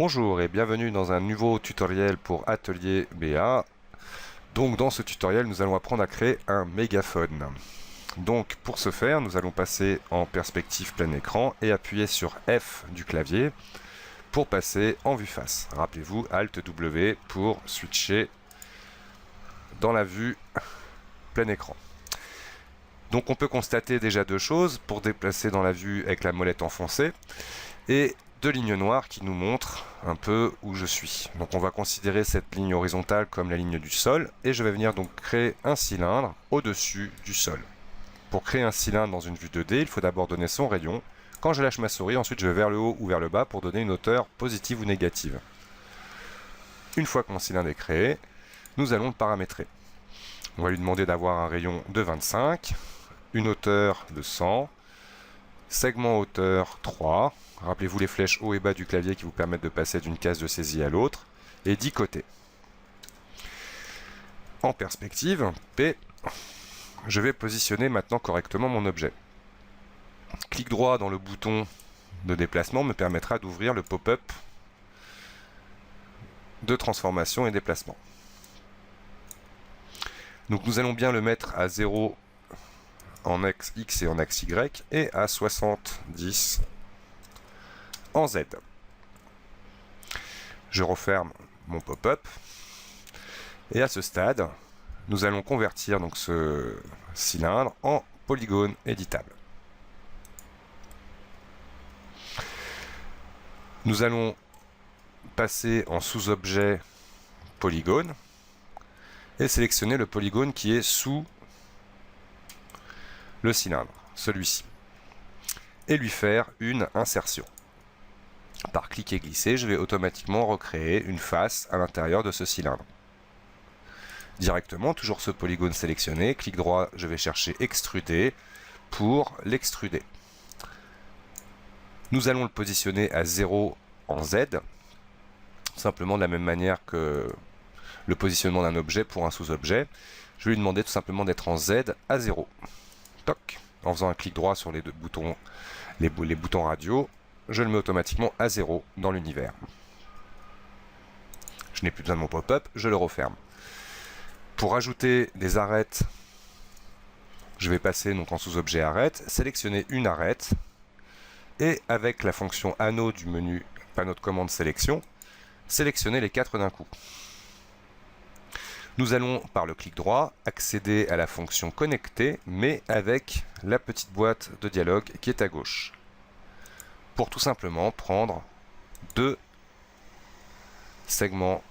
Bonjour et bienvenue dans un nouveau tutoriel pour Atelier BA. Donc dans ce tutoriel, nous allons apprendre à créer un mégaphone. Donc pour ce faire, nous allons passer en perspective plein écran et appuyer sur F du clavier pour passer en vue face. Rappelez-vous, Alt W pour switcher dans la vue plein écran. Donc on peut constater déjà deux choses pour déplacer dans la vue avec la molette enfoncée et deux lignes noires qui nous montrent un peu où je suis. Donc on va considérer cette ligne horizontale comme la ligne du sol et je vais venir donc créer un cylindre au-dessus du sol. Pour créer un cylindre dans une vue 2D, il faut d'abord donner son rayon. Quand je lâche ma souris, ensuite je vais vers le haut ou vers le bas pour donner une hauteur positive ou négative. Une fois que mon cylindre est créé, nous allons le paramétrer. On va lui demander d'avoir un rayon de 25, une hauteur de 100, segment hauteur 3, rappelez-vous les flèches haut et bas du clavier qui vous permettent de passer d'une case de saisie à l'autre, et 10 côtés. En perspective, P, je vais positionner maintenant correctement mon objet. Clic droit dans le bouton de déplacement me permettra d'ouvrir le pop-up de transformation et déplacement. Donc nous allons bien le mettre à 0 en axe X et en axe Y et à 70 en Z. Je referme mon pop-up et à ce stade, nous allons convertir donc ce cylindre en polygone éditable. Nous allons passer en sous-objet polygone et sélectionner le polygone qui est sous le cylindre, celui-ci, et lui faire une insertion. Par clic et glisser, je vais automatiquement recréer une face à l'intérieur de ce cylindre. Directement, toujours ce polygone sélectionné, clic droit, je vais chercher extruder pour l'extruder. Nous allons le positionner à 0 en Z, simplement de la même manière que le positionnement d'un objet pour un sous-objet. Je vais lui demander tout simplement d'être en Z à 0. Toc. En faisant un clic droit sur les deux boutons, les boutons radio, je le mets automatiquement à 0 dans l'univers. Je n'ai plus besoin de mon pop-up, je le referme. Pour ajouter des arêtes, je vais passer donc en sous-objet arête, sélectionner une arête, et avec la fonction anneau du menu panneau de commande sélection, sélectionner les 4 d'un coup. Nous allons, par le clic droit, accéder à la fonction connecter, mais avec la petite boîte de dialogue qui est à gauche. Pour tout simplement prendre 2 segments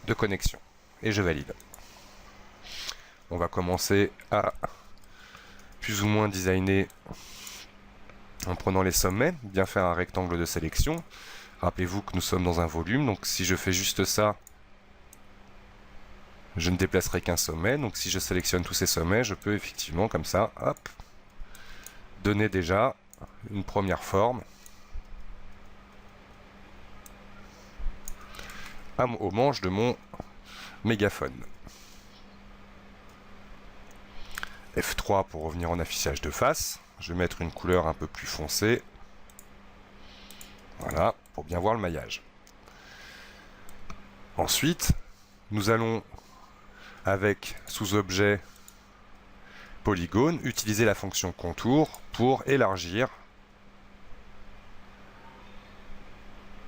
de connexion. Et je valide. On va commencer à plus ou moins designer en prenant les sommets, bien faire un rectangle de sélection. Rappelez-vous que nous sommes dans un volume, donc si je fais juste ça, je ne déplacerai qu'un sommet. Donc si je sélectionne tous ces sommets, je peux effectivement comme ça, hop, donner déjà une première forme au manche de mon mégaphone. F3 pour revenir en affichage de face. Je vais mettre une couleur un peu plus foncée. Voilà, pour bien voir le maillage. Ensuite, nous allons, avec sous-objet polygone, utiliser la fonction contour pour élargir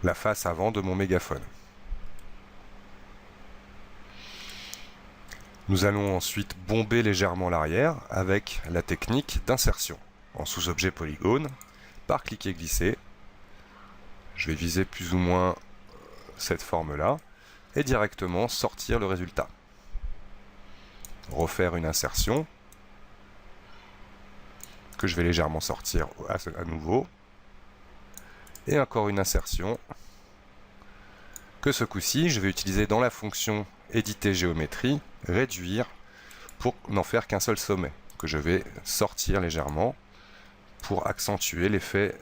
la face avant de mon mégaphone. Nous allons ensuite bomber légèrement l'arrière avec la technique d'insertion en sous-objet polygone. Par cliquer glisser, je vais viser plus ou moins cette forme-là et directement sortir le résultat. Refaire une insertion que je vais légèrement sortir à nouveau et encore une insertion que ce coup-ci je vais utiliser dans la fonction éditer géométrie, réduire pour n'en faire qu'un seul sommet que je vais sortir légèrement pour accentuer l'effet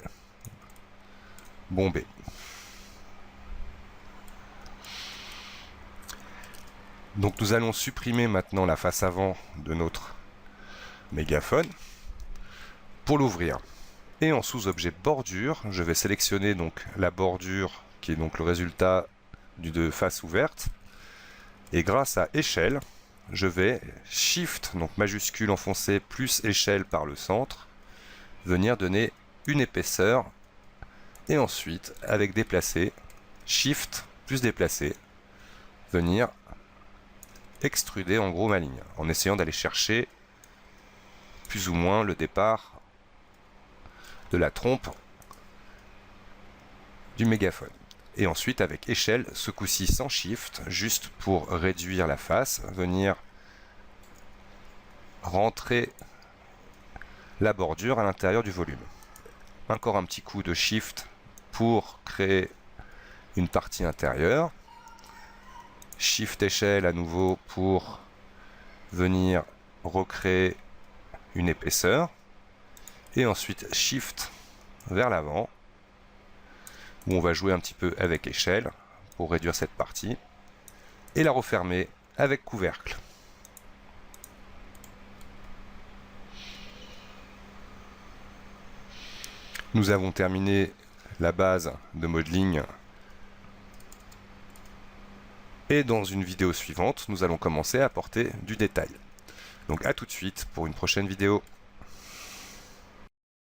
bombé. Donc nous allons supprimer maintenant la face avant de notre mégaphone pour l'ouvrir. Et en sous-objet bordure, je vais sélectionner donc la bordure qui est donc le résultat de face ouverte. Et grâce à échelle, je vais Shift, donc majuscule enfoncé, plus échelle par le centre, venir donner une épaisseur. Et ensuite, avec déplacer, Shift plus déplacer, venir extruder en gros ma ligne, en essayant d'aller chercher plus ou moins le départ de la trompe du mégaphone. Et ensuite avec échelle, ce coup-ci sans shift, juste pour réduire la face, venir rentrer la bordure à l'intérieur du volume. Encore un petit coup de shift pour créer une partie intérieure. Shift échelle à nouveau pour venir recréer une épaisseur. Et ensuite Shift vers l'avant, où on va jouer un petit peu avec échelle pour réduire cette partie. Et la refermer avec couvercle. Nous avons terminé la base de modeling. Et dans une vidéo suivante, nous allons commencer à apporter du détail. Donc à tout de suite pour une prochaine vidéo.